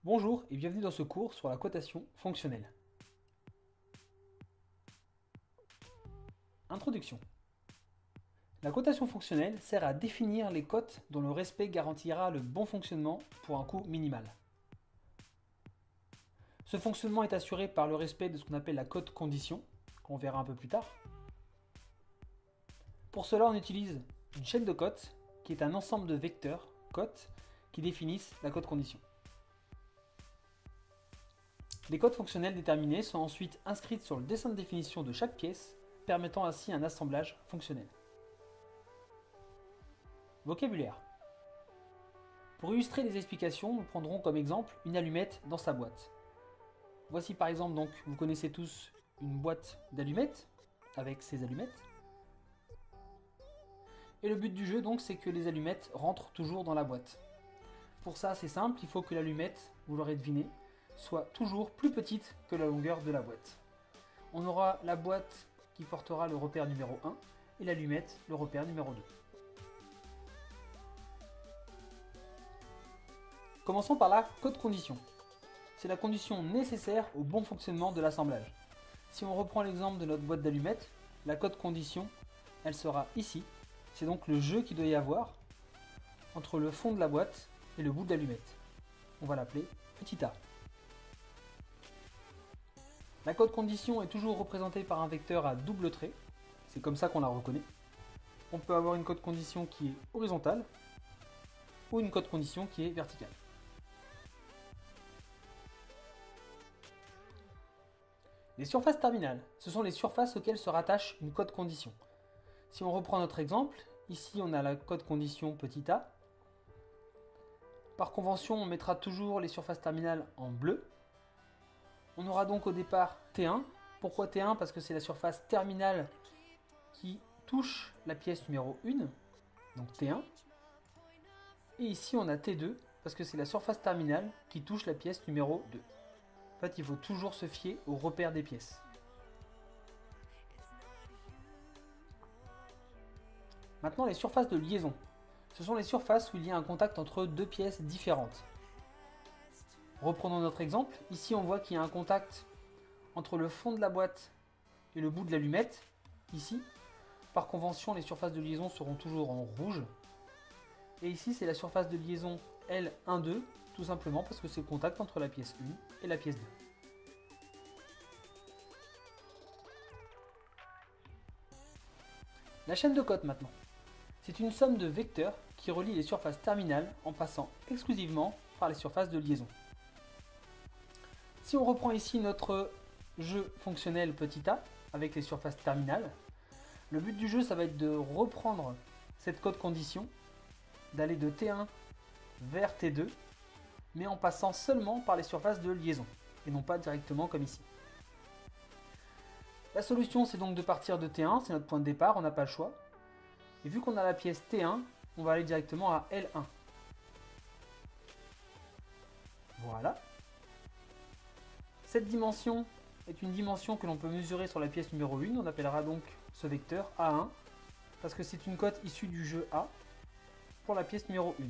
Bonjour et bienvenue dans ce cours sur la cotation fonctionnelle. Introduction. La cotation fonctionnelle sert à définir les cotes dont le respect garantira le bon fonctionnement pour un coût minimal. Ce fonctionnement est assuré par le respect de ce qu'on appelle la cote condition, qu'on verra un peu plus tard. Pour cela, on utilise une chaîne de cotes qui est un ensemble de vecteurs, cotes, qui définissent la cote condition. Les cotes fonctionnelles déterminées sont ensuite inscrites sur le dessin de définition de chaque pièce, permettant ainsi un assemblage fonctionnel. Vocabulaire. Pour illustrer les explications, nous prendrons comme exemple une allumette dans sa boîte. Voici par exemple, donc, vous connaissez tous une boîte d'allumettes, avec ses allumettes. Et le but du jeu, donc, c'est que les allumettes rentrent toujours dans la boîte. Pour ça, c'est simple, il faut que l'allumette, vous l'aurez deviné, soit toujours plus petite que la longueur de la boîte. On aura la boîte qui portera le repère numéro 1 et l'allumette le repère numéro 2. Commençons par la cote condition. C'est la condition nécessaire au bon fonctionnement de l'assemblage. Si on reprend l'exemple de notre boîte d'allumettes, la cote condition, elle sera ici. C'est donc le jeu qu'il doit y avoir entre le fond de la boîte et le bout de l'allumette. On va l'appeler petit a. La cote condition est toujours représentée par un vecteur à double trait. C'est comme ça qu'on la reconnaît. On peut avoir une cote condition qui est horizontale ou une cote condition qui est verticale. Les surfaces terminales, ce sont les surfaces auxquelles se rattache une cote condition. Si on reprend notre exemple, ici on a la cote condition petit a. Par convention, on mettra toujours les surfaces terminales en bleu. On aura donc au départ T1. Pourquoi T1? Parce que c'est la surface terminale qui touche la pièce numéro 1, donc T1. Et ici on a T2, parce que c'est la surface terminale qui touche la pièce numéro 2. En fait, il faut toujours se fier au repère des pièces. Maintenant, les surfaces de liaison. Ce sont les surfaces où il y a un contact entre deux pièces différentes. Reprenons notre exemple. Ici, on voit qu'il y a un contact entre le fond de la boîte et le bout de l'allumette. Ici, par convention, les surfaces de liaison seront toujours en rouge. Et ici, c'est la surface de liaison L12, tout simplement parce que c'est le contact entre la pièce 1 et la pièce 2. La chaîne de cotes maintenant. C'est une somme de vecteurs qui relie les surfaces terminales en passant exclusivement par les surfaces de liaison. Si on reprend ici notre jeu fonctionnel petit a avec les surfaces terminales, le but du jeu ça va être de reprendre cette cote condition, d'aller de T1 vers T2, mais en passant seulement par les surfaces de liaison et non pas directement comme ici. La solution c'est donc de partir de T1, c'est notre point de départ, on n'a pas le choix. Et vu qu'on a la pièce T1, on va aller directement à L1. Voilà. Cette dimension est une dimension que l'on peut mesurer sur la pièce numéro 1. On appellera donc ce vecteur A1, parce que c'est une cote issue du jeu A pour la pièce numéro 1.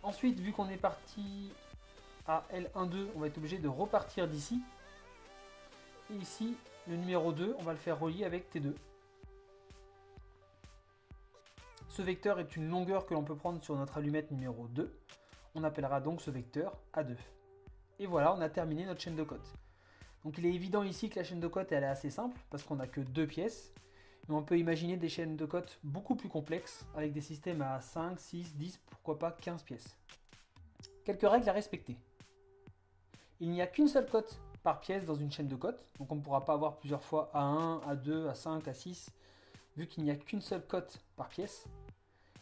Ensuite, vu qu'on est parti à L12, on va être obligé de repartir d'ici. Et ici, le numéro 2, on va le faire relier avec T2. Ce vecteur est une longueur que l'on peut prendre sur notre allumette numéro 2. On appellera donc ce vecteur A2. Et voilà, on a terminé notre chaîne de cotes. Donc il est évident ici que la chaîne de cotes elle est assez simple, parce qu'on n'a que deux pièces. Mais on peut imaginer des chaînes de cotes beaucoup plus complexes, avec des systèmes à 5, 6, 10, pourquoi pas 15 pièces. Quelques règles à respecter. Il n'y a qu'une seule cote par pièce dans une chaîne de cotes, donc on ne pourra pas avoir plusieurs fois A1, A2, A5, A6, vu qu'il n'y a qu'une seule cote par pièce.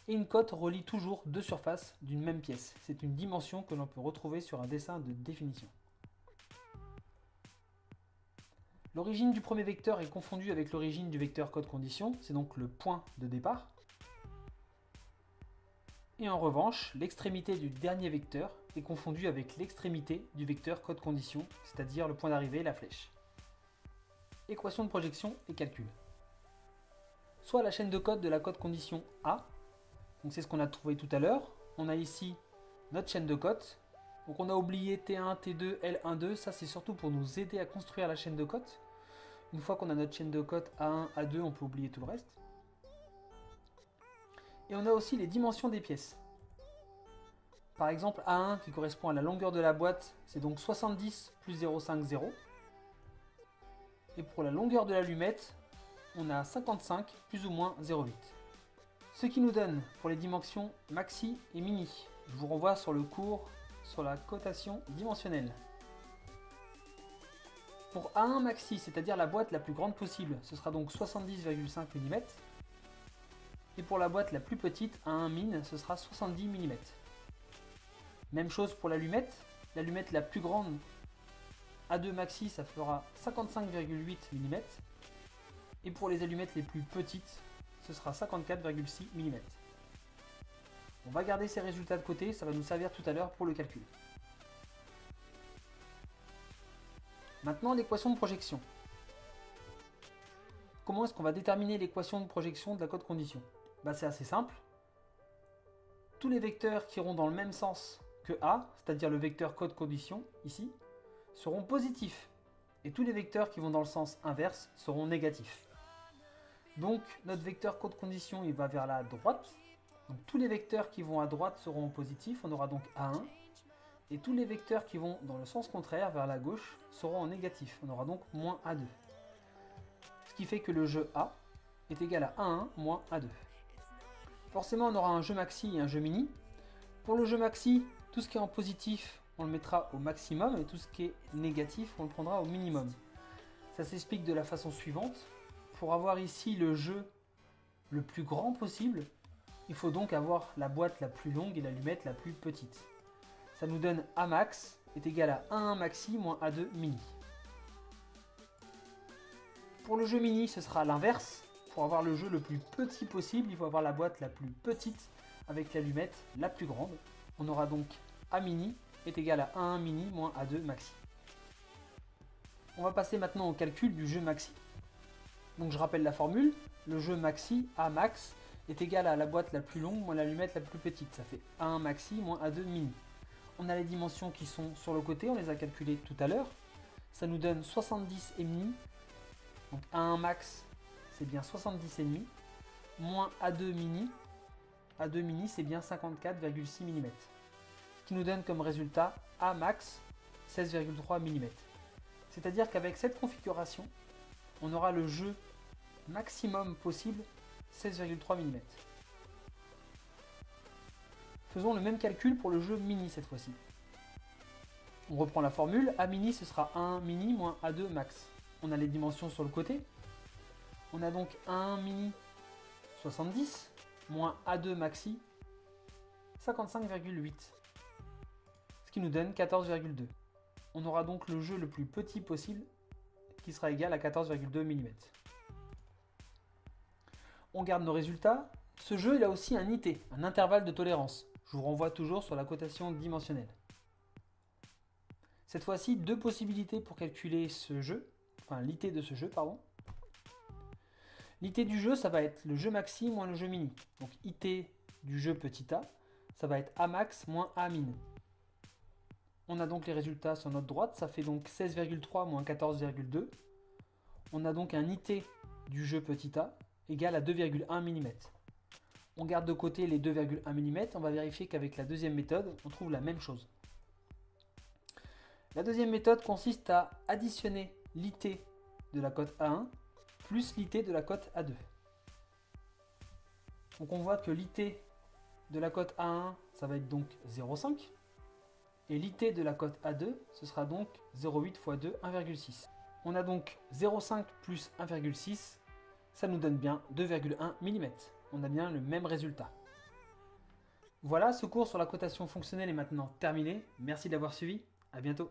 Et une cote relie toujours deux surfaces d'une même pièce. C'est une dimension que l'on peut retrouver sur un dessin de définition. L'origine du premier vecteur est confondue avec l'origine du vecteur cote condition, c'est donc le point de départ. Et en revanche, l'extrémité du dernier vecteur est confondue avec l'extrémité du vecteur cote condition, c'est-à-dire le point d'arrivée, la flèche. Équation de projection et calcul. Soit la chaîne de cotes de la cote condition A, donc c'est ce qu'on a trouvé tout à l'heure. On a ici notre chaîne de cotes Donc on a oublié T1, T2, L1, 2. Ça c'est surtout pour nous aider à construire la chaîne de cotes. Une fois qu'on a notre chaîne de cotes A1, A2, on peut oublier tout le reste. Et on a aussi les dimensions des pièces. Par exemple, A1 qui correspond à la longueur de la boîte, c'est donc 70 plus 0,50. Et pour la longueur de l'allumette, on a 55 plus ou moins 0,8. Ce qui nous donne pour les dimensions maxi et mini. Je vous renvoie sur le cours sur la cotation dimensionnelle. Pour A1 maxi, c'est-à-dire la boîte la plus grande possible, ce sera donc 70,5 mm. Et pour la boîte la plus petite, A1 min, ce sera 70 mm. Même chose pour l'allumette. L'allumette la plus grande, A2 maxi, ça fera 55,8 mm. Et pour les allumettes les plus petites, ce sera 54,6 mm. On va garder ces résultats de côté, ça va nous servir tout à l'heure pour le calcul. Maintenant, l'équation de projection. Comment est-ce qu'on va déterminer l'équation de projection de la cote condition? C'est assez simple. Tous les vecteurs qui iront dans le même sens que A, c'est-à-dire le vecteur cote condition, ici, seront positifs. Et tous les vecteurs qui vont dans le sens inverse seront négatifs. Donc, notre vecteur cote condition, il va vers la droite. Donc, tous les vecteurs qui vont à droite seront positifs. On aura donc A1. Et tous les vecteurs qui vont dans le sens contraire, vers la gauche, seront en négatif. On aura donc moins A2. Ce qui fait que le jeu A est égal à A1 moins A2. Forcément, on aura un jeu maxi et un jeu mini. Pour le jeu maxi, tout ce qui est en positif, on le mettra au maximum. Et tout ce qui est négatif, on le prendra au minimum. Ça s'explique de la façon suivante. Pour avoir ici le jeu le plus grand possible, il faut donc avoir la boîte la plus longue et l'allumette la plus petite. Ça nous donne A max est égal à A1 maxi moins A2 mini. Pour le jeu mini, ce sera l'inverse. Pour avoir le jeu le plus petit possible, il faut avoir la boîte la plus petite avec l'allumette la plus grande. On aura donc A mini est égal à A1 mini moins A2 maxi. On va passer maintenant au calcul du jeu maxi. Donc je rappelle la formule, le jeu maxi, A max, est égal à la boîte la plus longue moins l'allumette la plus petite. Ça fait A1 maxi moins A2 mini. On a les dimensions qui sont sur le côté, on les a calculées tout à l'heure. Ça nous donne 70,5. Donc A1 max, c'est bien 70,5. Moins A2 mini. A2 mini, c'est bien 54,6 mm. Ce qui nous donne comme résultat A max 16,3 mm. C'est-à-dire qu'avec cette configuration, on aura le jeu maximum possible 16,3 mm. Faisons le même calcul pour le jeu mini cette fois-ci. On reprend la formule, A mini ce sera 1 mini moins A2 max. On a les dimensions sur le côté. On a donc 1 mini 70 moins A2 maxi 55,8. Ce qui nous donne 14,2. On aura donc le jeu le plus petit possible qui sera égal à 14,2 mm. On garde nos résultats. Ce jeu il a aussi un IT, un intervalle de tolérance. Je vous renvoie toujours sur la cotation dimensionnelle. Cette fois-ci, deux possibilités pour calculer ce jeu, enfin l'IT de ce jeu, pardon. L'IT du jeu, ça va être le jeu maxi moins le jeu mini. Donc IT du jeu petit a, ça va être A max moins A min. On a donc les résultats sur notre droite, ça fait donc 16,3 moins 14,2. On a donc un IT du jeu petit a égal à 2,1 mm. On garde de côté les 2,1 mm, on va vérifier qu'avec la deuxième méthode, on trouve la même chose. La deuxième méthode consiste à additionner l'IT de la cote A1 plus l'IT de la cote A2. Donc on voit que l'IT de la cote A1, ça va être donc 0,5. Et l'IT de la cote A2, ce sera donc 0,8 x 2, 1,6. On a donc 0,5 plus 1,6, ça nous donne bien 2,1 mm. On a bien le même résultat. Voilà, ce cours sur la cotation fonctionnelle est maintenant terminé. Merci d'avoir suivi. À bientôt.